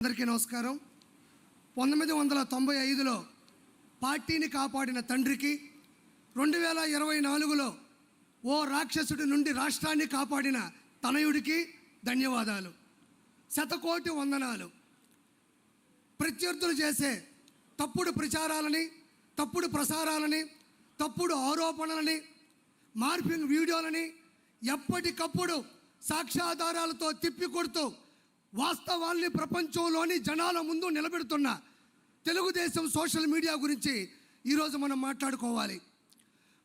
అందరికీ నమస్కారం. 1995లో పార్టీని కాపాడిన తండ్రికి, 2024లో ఓ రాక్షసుడి నుండి రాష్ట్రాన్ని కాపాడిన తనయుడికి ధన్యవాదాలు. శతకోటి వందనాలు. ప్రత్యర్థులు చేసే తప్పుడు ప్రచారాలని, తప్పుడు ప్రసారాలని, తప్పుడు ఆరోపణలని, మార్ఫింగ్ వీడియోలని ఎప్పటికప్పుడు సాక్ష్యాధారాలతో తిప్పికొడుతూ వాస్తవాల్ని ప్రపంచంలోని జనాల ముందు నిలబెడుతున్న తెలుగుదేశం సోషల్ మీడియా గురించి ఈరోజు మనం మాట్లాడుకోవాలి.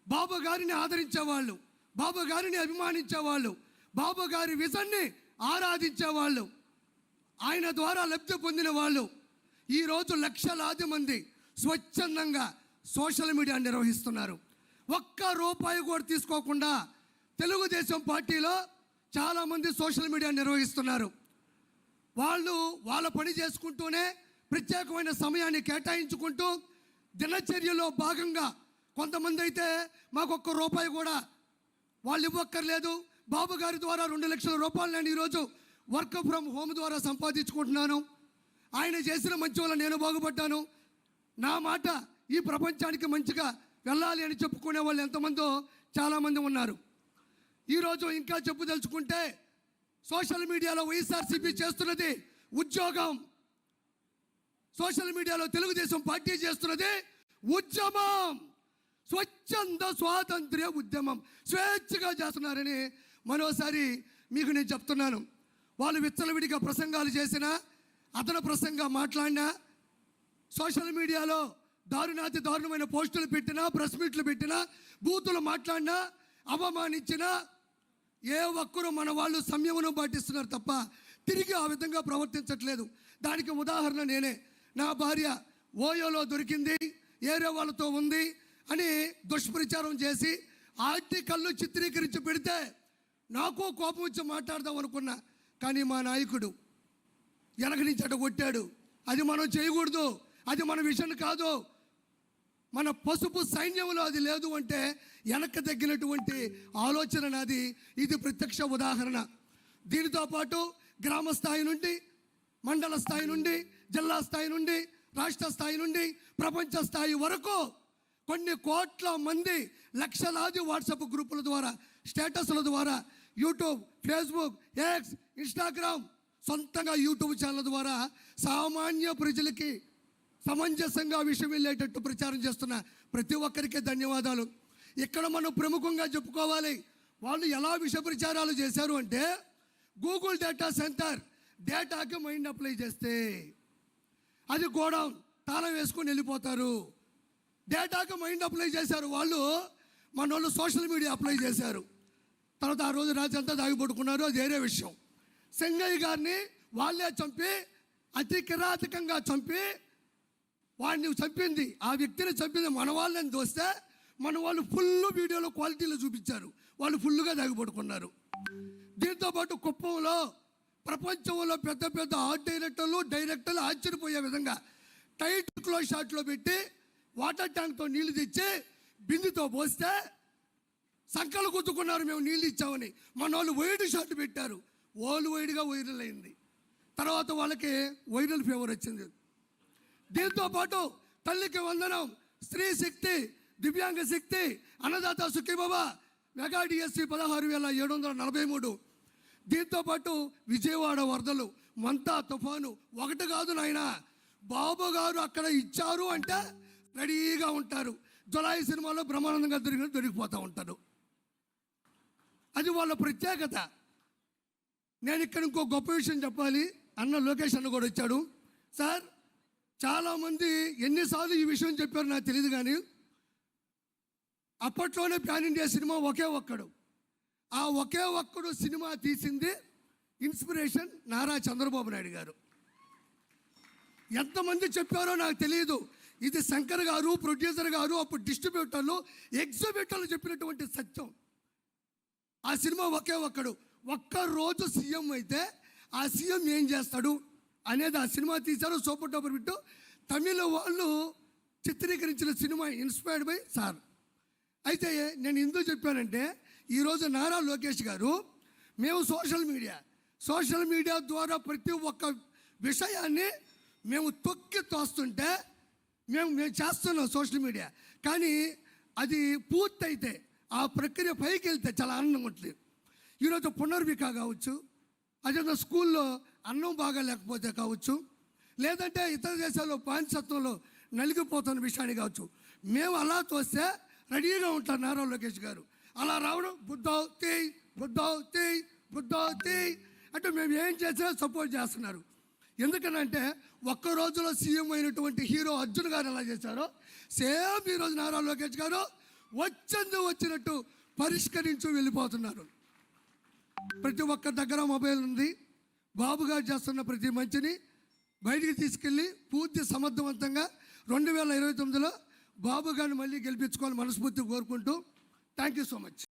బాబు గారిని ఆదరించేవాళ్ళు, బాబు గారిని అభిమానించేవాళ్ళు, బాబు గారి విజన్ని ఆరాధించేవాళ్ళు, ఆయన ద్వారా లబ్ధి పొందిన వాళ్ళు ఈరోజు లక్షలాది మంది స్వచ్ఛందంగా సోషల్ మీడియా నిర్వహిస్తున్నారు. ఒక్క రూపాయి కూడా తీసుకోకుండా తెలుగుదేశం పార్టీలో చాలామంది సోషల్ మీడియా నిర్వహిస్తున్నారు. వాళ్ళు వాళ్ళ పని చేసుకుంటూనే ప్రత్యేకమైన సమయాన్ని కేటాయించుకుంటూ దినచర్యలో భాగంగా కొంతమంది అయితే మాకు ఒక్క రూపాయి కూడా వాళ్ళు ఇవ్వక్కర్లేదు, బాబు గారి ద్వారా 2 లక్షల రూపాయలు నేను ఈరోజు వర్క్ ఫ్రమ్ హోమ్ ద్వారా సంపాదించుకుంటున్నాను, ఆయన చేసిన మంచి వల్ల నేను బాగుపడ్డాను, నా మాట ఈ ప్రపంచానికి మంచిగా వెళ్ళాలి అని చెప్పుకునే వాళ్ళు ఎంతమందో చాలామంది ఉన్నారు. ఈరోజు ఇంకా చెప్పుదలుచుకుంటే సోషల్ మీడియాలో వైఎస్ఆర్సీపీ చేస్తున్నది ఉద్యోగం, సోషల్ మీడియాలో తెలుగుదేశం పార్టీ చేస్తున్నది ఉద్యమం, స్వచ్ఛంద స్వాతంత్ర్య ఉద్యమం. స్వేచ్ఛగా చేస్తున్నారని మరోసారి మీకు నేను చెప్తున్నాను. వాళ్ళు విచ్చలవిడిగా ప్రసంగాలు చేసినా, అతను ప్రసంగా మాట్లాడినా, సోషల్ మీడియాలో దారుణాతి దారుణమైన పోస్టులు పెట్టినా, ప్రెస్ మీట్లు పెట్టినా, బూతులు మాట్లాడినా, అవమానించినా ఏ ఒక్కరూ మన వాళ్ళు సంయమనం పాటిస్తున్నారు తప్ప తిరిగి ఆ విధంగా ప్రవర్తించట్లేదు. దానికి ఉదాహరణ నేనే. నా భార్య ఓయోలో దొరికింది, ఏరే వాళ్ళతో ఉంది అని దుష్ప్రచారం చేసి ఆర్టికల్లు చిత్రీకరించి పెడితే నాకు కోపం వచ్చి మాట్లాడదాం అనుకున్నా. కానీ మా నాయకుడు వెనక నుంచి అట కొట్టాడు. అది మనం చేయకూడదు, అది మన విషయం కాదు, మన పసుపు సైన్యంలో అది లేదు అంటే వెనక్కి తగ్గినటువంటి ఆలోచన నాది. ఇది ప్రత్యక్ష ఉదాహరణ. దీనితో పాటు గ్రామ స్థాయి నుండి, మండల స్థాయి నుండి, జిల్లా స్థాయి నుండి, రాష్ట్ర స్థాయి నుండి, ప్రపంచ స్థాయి వరకు కొన్ని కోట్ల మంది లక్షలాది వాట్సాప్ గ్రూపుల ద్వారా, స్టేటస్ల ద్వారా, యూట్యూబ్, ఫేస్బుక్, ఎక్స్, ఇన్స్టాగ్రామ్, సొంతంగా యూట్యూబ్ ఛానల్ ద్వారా సామాన్య ప్రజలకి సమంజసంగా విషయం వెళ్ళేటట్టు ప్రచారం చేస్తున్న ప్రతి ఒక్కరికి ధన్యవాదాలు. ఇక్కడ మనం ప్రముఖంగా చెప్పుకోవాలి. వాళ్ళు ఎలా విష ప్రచారాలు చేశారు అంటే, గూగుల్ డేటా సెంటర్ డేటాకి మైండ్ అప్లై చేస్తే అది గోడౌన్ తాళం వేసుకొని వెళ్ళిపోతారు. డేటాకి మైండ్ అప్లై చేశారు వాళ్ళు, మన వాళ్ళు సోషల్ మీడియా అప్లై చేశారు. తర్వాత ఆ రోజు రాత్రి అంతా దాగిపడుకున్నారు, అది వేరే విషయం. సింగయ్య గారిని వాళ్ళే చంపి, అతి కిరాతకంగా చంపి, వాడిని చంపింది, ఆ వ్యక్తిని చంపింది మన వాళ్ళని దోస్తే మన వాళ్ళు ఫుల్ వీడియోలో క్వాలిటీలో చూపించారు. వాళ్ళు ఫుల్గా దాగిపడుకున్నారు. దీంతోపాటు కుప్పంలో ప్రపంచంలో పెద్ద పెద్ద ఆర్ట్ డైరెక్టర్లు ఆశ్చర్యపోయే విధంగా టైట్ క్లోజ్ షాట్లో పెట్టి వాటర్ ట్యాంక్తో నీళ్లు తెచ్చి బిందుతో పోస్తే సంకలు గుద్దుకున్నారు, మేము నీళ్ళు ఇచ్చామని. మన వాళ్ళు వైడ్ షాట్ పెట్టారు, వైడ్గా వైరల్ అయింది. తర్వాత వాళ్ళకి వైరల్ ఫీవర్ వచ్చింది. దీంతోపాటు తల్లికి వందనం, స్త్రీ శక్తి, దివ్యాంగ శక్తి, అన్నదాత సుఖీబాబా, మెగా డిఎస్సి 16,743. దీంతోపాటు విజయవాడ వరదలు, మంతా తుఫాను, ఒకటి కాదు నాయన, బాబు గారు అక్కడ ఇచ్చారు అంటే రెడీగా ఉంటారు. జులై సినిమాలో బ్రహ్మానందంగా దొరికిపోతూ ఉంటారు. అది వాళ్ళ ప్రత్యేకత. నేను ఇక్కడ ఇంకో గొప్ప విషయం చెప్పాలి. అన్న లోకేష్ అన్న కూడా వచ్చాడు. సార్, చాలామంది ఎన్నిసార్లు ఈ విషయం చెప్పారు నాకు తెలియదు, కానీ అప్పట్లోనే ప్యాన్ ఇండియా సినిమా ఒకే ఒక్కడు. ఆ ఒకే ఒక్కడు సినిమా తీసింది ఇన్స్పిరేషన్ నారా చంద్రబాబు నాయుడు గారు. ఎంతమంది చెప్పారో నాకు తెలియదు. ఇది శంకర్ గారు, ప్రొడ్యూసర్ గారు, అప్పుడు డిస్ట్రిబ్యూటర్లు, ఎగ్జిబ్యూటర్లు చెప్పినటువంటి సత్యం. ఆ సినిమా ఒకే ఒక్కడు. ఒక్కరోజు సీఎం అయితే ఆ సీఎం ఏం చేస్తాడు అనేది ఆ సినిమా తీశారు. Super duper bit. తమిళ వాళ్ళు చిత్రీకరించిన సినిమా ఇన్స్పైర్డ్ బై సార్. అయితే నేను ఎందుకు చెప్పానంటే, ఈరోజు నారా లోకేష్ గారు మేము సోషల్ మీడియా ద్వారా ప్రతి ఒక్క విషయాన్ని మేము తొక్కి తోస్తుంటే మేము చేస్తున్నాం సోషల్ మీడియా, కానీ అది పూర్తయితే ఆ ప్రక్రియ పైకి వెళ్తే చాలా ఆనందంగా ఉంటుంది. ఈరోజు పునర్విక కావచ్చు, అదే స్కూల్లో అన్నం బాగా లేకపోతే కావచ్చు, లేదంటే ఇతర దేశాల్లో బానిసత్వంలో నలిగిపోతున్న విషయాన్ని కావచ్చు, మేము అలా తోస్తే రెడీగా ఉంటారు నారా లోకేష్ గారు. అలా రావడం బుద్ధి అంటే మేము ఏం చేసినా సపోర్ట్ చేస్తున్నారు. ఎందుకనంటే ఒక్క రోజులో సీఎం అయినటువంటి హీరో అర్జున్ గారు ఎలా చేశారో సేమ్ ఈరోజు నారా లోకేష్ గారు వచ్చినట్టు పరిష్కరించు వెళ్ళిపోతున్నారు. ప్రతి ఒక్కరి దగ్గర మొబైల్ ఉంది. బాబు గారు చేస్తున్న ప్రతి మంచిని బయటికి తీసుకెళ్ళి పూర్తి సమర్థవంతంగా 2029లో బాబు గారిని మళ్ళీ గెలిపించుకోవాలని మనస్ఫూర్తిగా కోరుకుంటూ థ్యాంక్ యూ సో మచ్.